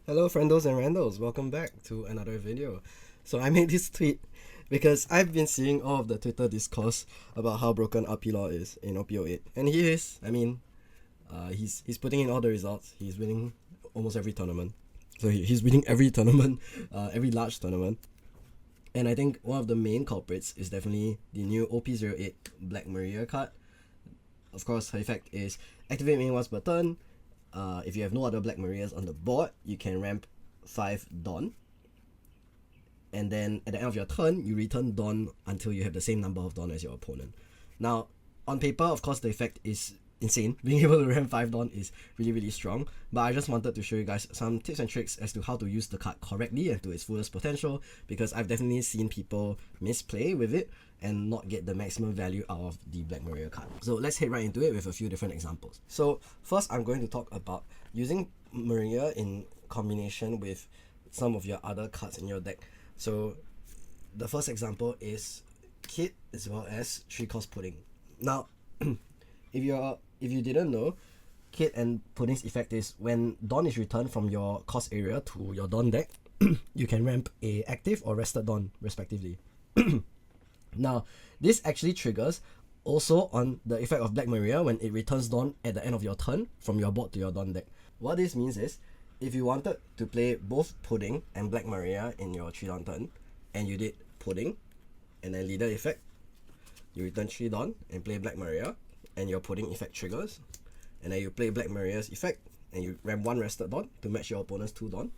Hello friendos and randos, welcome back to another video. So I made this tweet because I've been seeing all of the Twitter discourse about how broken RP law is in OP08. And he is, he's putting in all the results, he's winning almost every tournament. So he's winning every tournament, every large tournament. And I think one of the main culprits is definitely the new OP08 Black Maria card. Of course, her effect is activate main once per turn. If you have no other Black Marias on the board, you can ramp 5 Dawn. And then at the end of your turn, you return Dawn until you have the same number of Dawn as your opponent. Now, on paper, of course, the effect is insane. Being able to ramp 5 Dawn is really, really strong. But I just wanted to show you guys some tips and tricks as to how to use the card correctly and to its fullest potential, because I've definitely seen people misplay with it and not get the maximum value out of the Black Maria card. So let's head right into it with a few different examples. So first, I'm going to talk about using Maria in combination with some of your other cards in your deck. So the first example is Kit as well as 3-cost Pudding. Now, if you didn't know, Kit and Pudding's effect is when Dawn is returned from your cost area to your Dawn deck, you can ramp a active or rested Dawn respectively. Now, this actually triggers also on the effect of Black Maria when it returns Dawn at the end of your turn from your board to your Dawn deck. What this means is, if you wanted to play both Pudding and Black Maria in your 3 Dawn turn, and you did Pudding, and then leader effect, you return 3 Dawn and play Black Maria, and your Pudding effect triggers, and then you play Black Maria's effect, and you ramp 1 rested Dawn to match your opponent's 2 Dawn,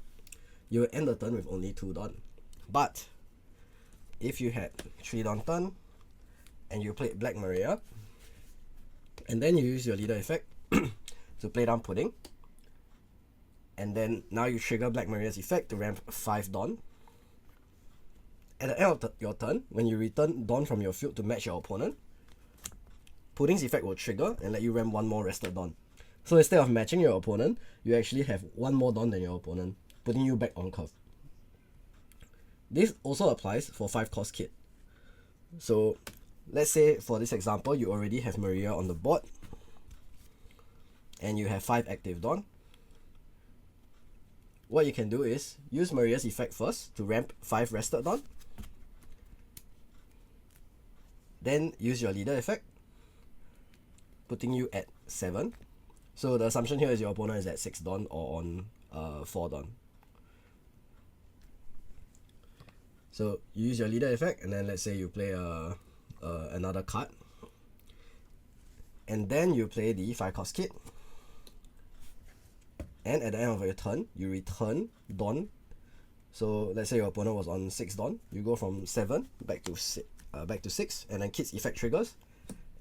you will end the turn with only 2 Dawn. But if you had 3 Dawn turn, and you played Black Maria, and then you use your leader effect to play down Pudding, and then now you trigger Black Maria's effect to ramp 5 Dawn. At the end of your turn, when you return Dawn from your field to match your opponent, Pudding's effect will trigger and let you ramp 1 more rested Dawn. So instead of matching your opponent, you actually have 1 more Dawn than your opponent, putting you back on curve. This also applies for 5-cost Kit. So let's say for this example, you already have Maria on the board, and you have 5 active Dawn. What you can do is use Maria's effect first to ramp 5 rested Dawn. Then use your leader effect, putting you at 7. So the assumption here is your opponent is at 6 Dawn or on 4 Dawn. So you use your leader effect, and then let's say you play another card, and then you play the 5-cost Kit, and at the end of your turn, you return Dawn. So let's say your opponent was on 6 Dawn, you go from 7 back to 6, and then Kit's effect triggers,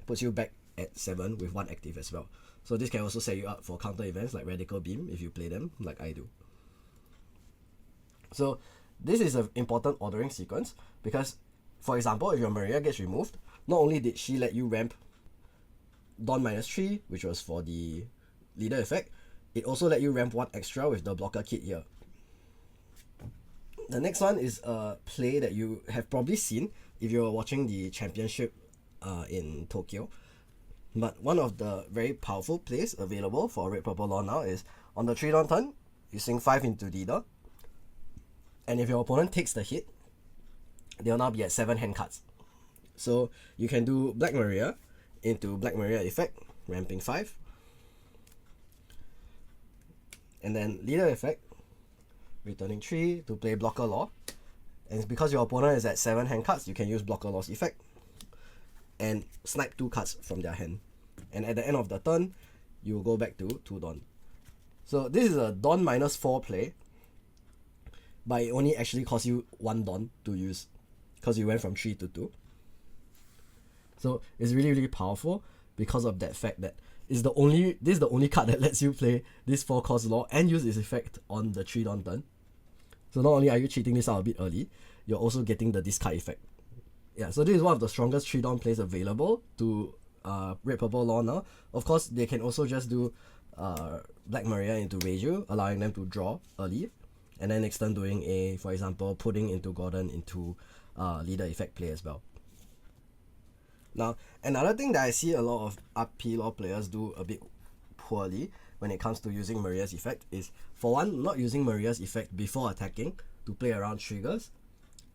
puts you back at 7 with 1 active as well. So this can also set you up for counter events like Radical Beam if you play them like I do. So this is an important ordering sequence because, for example, if your Maria gets removed, not only did she let you ramp Dawn -3, which was for the leader effect, it also let you ramp 1 extra with the blocker Kit here. The next one is a play that you have probably seen if you're watching the championship in Tokyo. But one of the very powerful plays available for Red Purple Law now is on the 3 Dawn turn, you sink 5 into leader, and if your opponent takes the hit, they'll now be at 7 hand cards. So you can do Black Maria into Black Maria effect, ramping 5, and then leader effect, returning 3 to play Blocker Law. And because your opponent is at 7 hand cards, you can use Blocker Law's effect and snipe 2 cards from their hand. And at the end of the turn, you will go back to 2 Dawn. So this is a Dawn -4 play, but it only actually costs you 1 Dawn to use because you went from 3 to 2. So it's really, really powerful because of that fact that this is the only card that lets you play this 4-cost Law and use its effect on the 3 Dawn turn. So not only are you cheating this out a bit early, you're also getting the discard effect. Yeah, so this is one of the strongest 3 Dawn plays available to Red Purple Law now. Of course, they can also just do Black Maria into Reiju, allowing them to draw early, and then next turn doing a, for example, Pudding into Gordon into leader effect play as well. Now, another thing that I see a lot of RP Law players do a bit poorly when it comes to using Maria's effect is, for one, not using Maria's effect before attacking to play around triggers,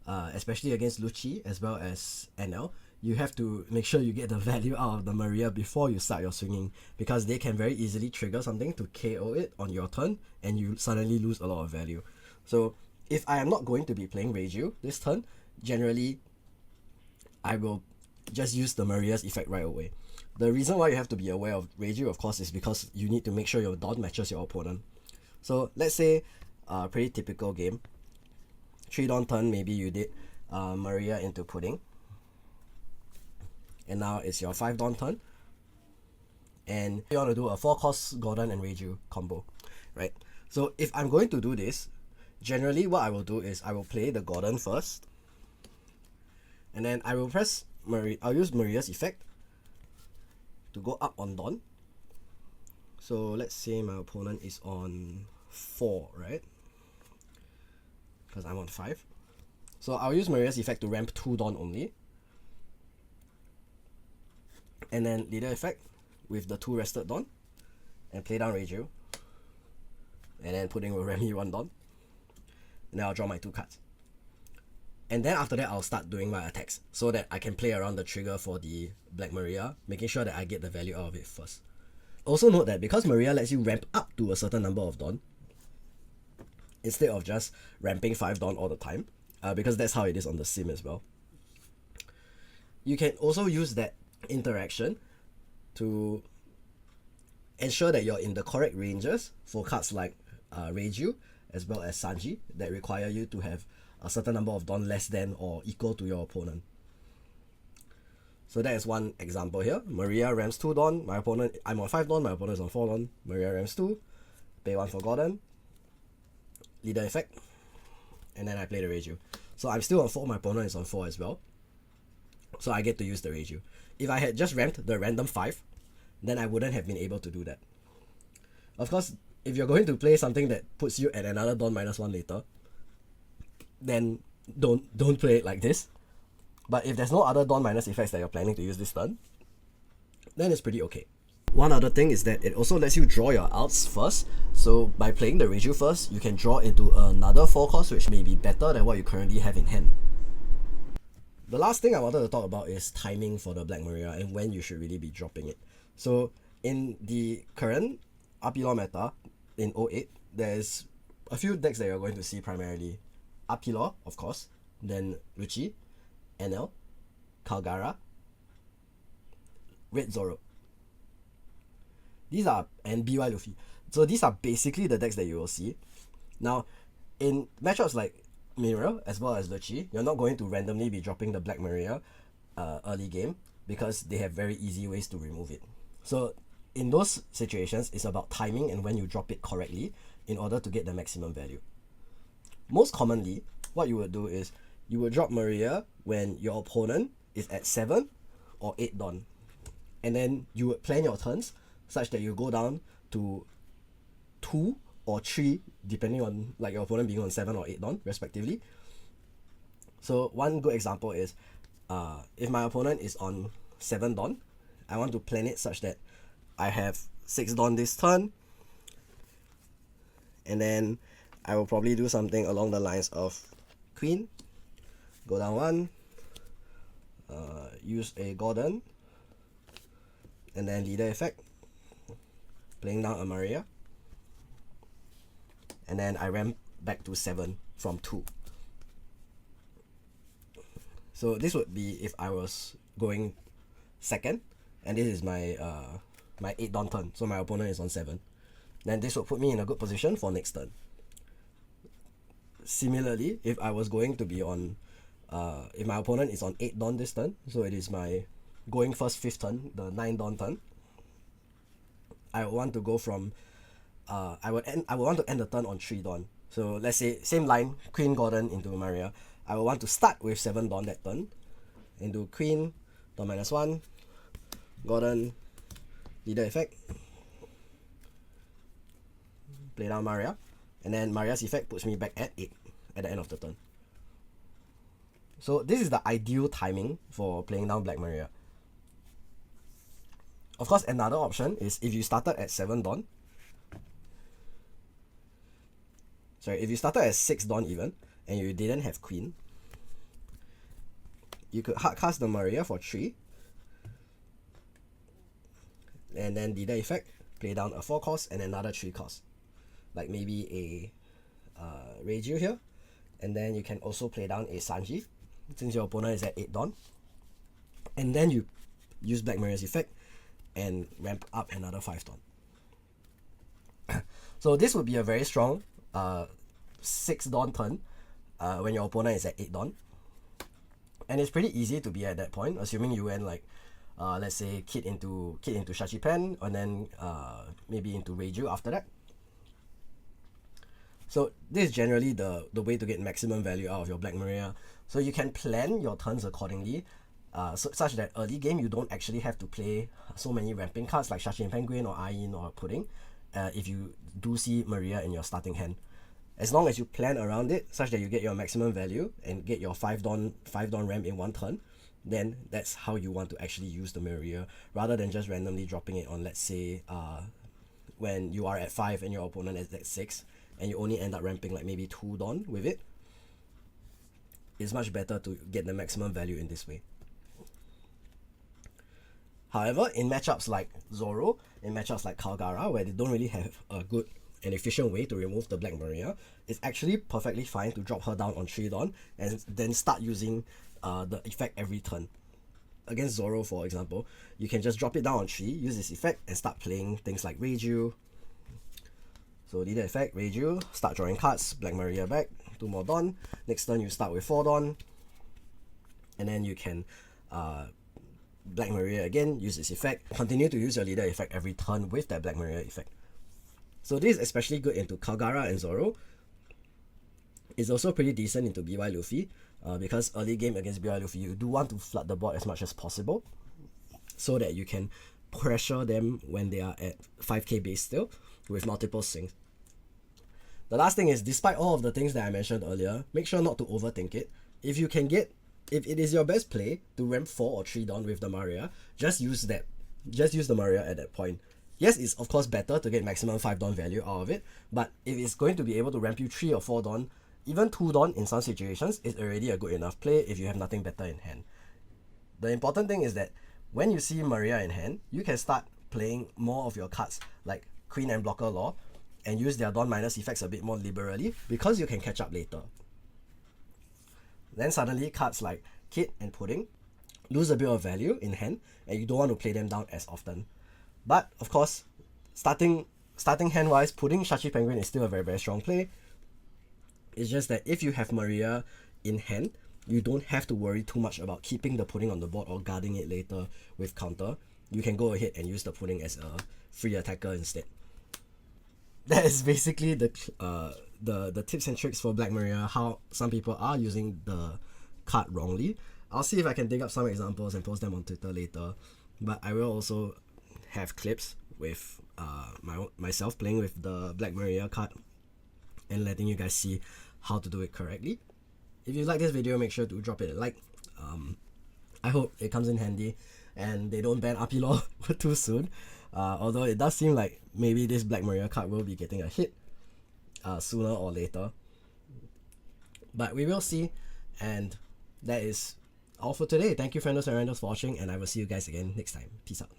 especially against Lucci as well as NL. You have to make sure you get the value out of the Maria before you start your swinging, because they can very easily trigger something to KO it on your turn and you suddenly lose a lot of value. So if I am not going to be playing Reiju this turn, generally I will just use the Maria's effect right away. The reason why you have to be aware of Reiju, of course, is because you need to make sure your Dawn matches your opponent. So let's say a pretty typical game, 3 Dawn turn, maybe you did Maria into Pudding, and now it's your 5 Dawn turn, and you want to do a 4 cost Gordon and Reiju combo, right? So if I'm going to do this, generally what I will do is I will play the Gordon first, and then I will press I'll use Maria's effect to go up on Dawn. So let's say my opponent is on 4, right? Because I'm on 5. So I'll use Maria's effect to ramp 2 Dawn only, and then leader effect with the 2 rested Dawn, and play down Reiju, and then Pudding will ram me 1 Dawn, and then I'll draw my 2 cards. And then after that, I'll start doing my attacks so that I can play around the trigger for the Black Maria, making sure that I get the value out of it first. Also note that because Maria lets you ramp up to a certain number of Dawn, instead of just ramping 5 Dawn all the time, because that's how it is on the sim as well, you can also use that interaction to ensure that you're in the correct ranges for cards like Reiju as well as Sanji that require you to have a certain number of Dawn less than or equal to your opponent. So that is one example here. Maria rams 2 Dawn, I'm on 5 Dawn, my opponent is on 4 Dawn. Maria rams 2, pay 1 for Gordon, leader effect, and then I play the Reiju. So I'm still on 4, my opponent is on 4 as well, so I get to use the Reiju. If I had just ramped the random 5, then I wouldn't have been able to do that. Of course, if you're going to play something that puts you at another Dawn -1 later, then don't play it like this. But if there's no other Dawn minus effects that you're planning to use this turn, then it's pretty okay. One other thing is that it also lets you draw your outs first. So by playing the Reiju first, you can draw into another 4 cost, which may be better than what you currently have in hand. The last thing I wanted to talk about is timing for the Black Maria and when you should really be dropping it. So in the current RP Law meta in 08, there's a few decks that you're going to see primarily. RP Law, of course, then Lucci, NL, Kalgara, Red Zoro. These are, and BY Luffy. So these are basically the decks that you will see. Now, in matchups like Mirror as well as Lucci, you're not going to randomly be dropping the Black Maria early game because they have very easy ways to remove it. So in those situations, it's about timing and when you drop it correctly in order to get the maximum value. Most commonly, what you would do is you would drop Maria when your opponent is at 7 or 8 Dawn. And then you would plan your turns such that you go down to 2 or 3, depending on like your opponent being on 7 or 8 Dawn, respectively. So one good example is if my opponent is on 7 Dawn, I want to plan it such that I have 6 Dawn this turn, and then I will probably do something along the lines of Queen, go down 1, use a Gordon, and then leader effect, playing down a Maria, and then I ramp back to 7 from 2. So this would be if I was going second, and this is my my 8 Dawn turn, so my opponent is on 7. Then this would put me in a good position for next turn. Similarly, if I was going to be on, if my opponent is on 8 Dawn this turn, so it is my going first 5th turn, the 9 Dawn turn, I would want to go from, I would want to end the turn on 3 Dawn. So let's say same line, Queen Gordon into Maria. I would want to start with 7 Dawn that turn, into Queen, Dawn -1, Gordon, leader effect, play down Maria, and then Maria's effect puts me back at 8 at the end of the turn. So this is the ideal timing for playing down Black Maria. Of course, another option is if you started at 7 Dawn, sorry, if you started at 6 Dawn even, and you didn't have Queen, you could hardcast the Maria for 3, and then leader effect, play down a 4 cost and another 3 cost. Like maybe a Reiju here, and then you can also play down a Sanji, since your opponent is at 8 Dawn. And then you use Black Maria's effect and ramp up another 5 Dawn. So this would be a very strong 6 Dawn turn when your opponent is at 8 Dawn. And it's pretty easy to be at that point, assuming you went like let's say kid into Shachipen, and then maybe into Reiju after that. So this is generally the way to get maximum value out of your Black Maria. So you can plan your turns accordingly, such that early game you don't actually have to play so many ramping cards like Shachi and Penguin or Ayin or Pudding if you do see Maria in your starting hand. As long as you plan around it such that you get your maximum value and get your 5 Dawn ramp in one turn, then that's how you want to actually use the Maria, rather than just randomly dropping it on, let's say, when you are at 5 and your opponent is at 6, and you only end up ramping like maybe 2 Dawn with it. It's much better to get the maximum value in this way. However, in matchups like Zoro, in matchups like Kalgara, where they don't really have a good and efficient way to remove the Black Maria, it's actually perfectly fine to drop her down on 3 Dawn and then start using the effect every turn. Against Zoro, for example, you can just drop it down on 3, use this effect, and start playing things like Reiju. So leader effect, Reiju, start drawing cards, Black Maria back, 2 more Dawn. Next turn you start with 4 Dawn, and then you can Black Maria again, use this effect, continue to use your leader effect every turn with that Black Maria effect. So this is especially good into Kalgara and Zoro. It's also pretty decent into BY Luffy, because early game against BY Luffy you do want to flood the board as much as possible, so that you can pressure them when they are at 5k base still, with multiple swings. The last thing is, despite all of the things that I mentioned earlier, make sure not to overthink it. If it is your best play to ramp 4 or 3 Dawn with the Maria, just use that. Just use the Maria at that point. Yes, it's of course better to get maximum 5 Dawn value out of it, but if it's going to be able to ramp you 3 or 4 Dawn, even 2 Dawn in some situations is already a good enough play if you have nothing better in hand. The important thing is that when you see Maria in hand, you can start playing more of your cards like Queen and Blocker Law and use their Dawn minus effects a bit more liberally, because you can catch up later. Then suddenly cards like Kid and Pudding lose a bit of value in hand, and you don't want to play them down as often. But of course, starting hand wise, Pudding Shachi Penguin is still a very, very strong play. It's just that if you have Maria in hand, you don't have to worry too much about keeping the Pudding on the board or guarding it later with counter. You can go ahead and use the Pudding as a free attacker instead. That is basically the tips and tricks for Black Maria, how some people are using the card wrongly. I'll see if I can dig up some examples and post them on Twitter later, but I will also have clips with myself playing with the Black Maria card and letting you guys see how to do it correctly. If you like this video, make sure to drop it a like. I hope it comes in handy and they don't ban RP Law too soon, although it does seem like maybe this Black Maria card will be getting a hit sooner or later, but we will see. And that is all for today. Thank you, friendos and randos, for watching, and I will see you guys again next time. Peace out.